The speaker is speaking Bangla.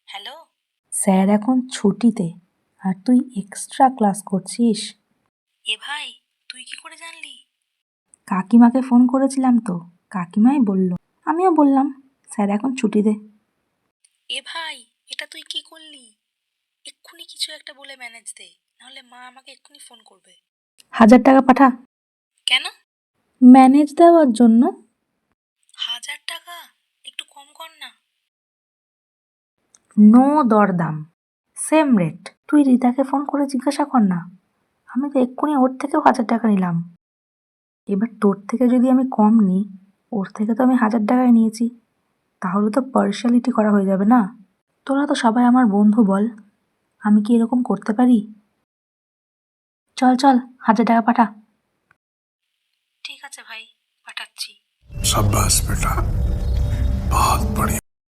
হ্যালো। স্যার এখন ছুটিতে, আর তুই এক্সট্রা ক্লাস করছিস? এ ভাই, তুই কি করে জানলি? কাকিমাকে ফোন করেছিলাম তো, কাকিমাই বলল। আমিও বললাম স্যার এখন ছুটিতে। এ ভাই, এটা তুই কি করলি? এক্ষুনি কিছু একটা বলে ম্যানেজ দে, নাহলে মা আমাকে এক্ষুনি ফোন করবে। 1000 টাকা পাঠা। কেন? ম্যানেজ দেওয়ার জন্য। 1000 টাকা? একটু কম কর না। নো দরদাম, সেম রেট। তুই রিতাকে ফোন করে জিজ্ঞাসা কর না, আমি তো এক্ষুনি ওর থেকেও 1000 টাকা নিলাম। এবার তোর থেকে যদি আমি কম নিই, ওর থেকে তো আমি 1000 টাকায় নিয়েছি, তাহলে তো পার্শিয়ালিটি করা হয়ে যাবে না? তোরা তো সবাই আমার বন্ধু, বল আমি কি এরকম করতে পারি? চল চল, 1000 টাকা পাঠা। ঠিক আছে ভাই, পাঠাচ্ছি। शाबाश बेटा।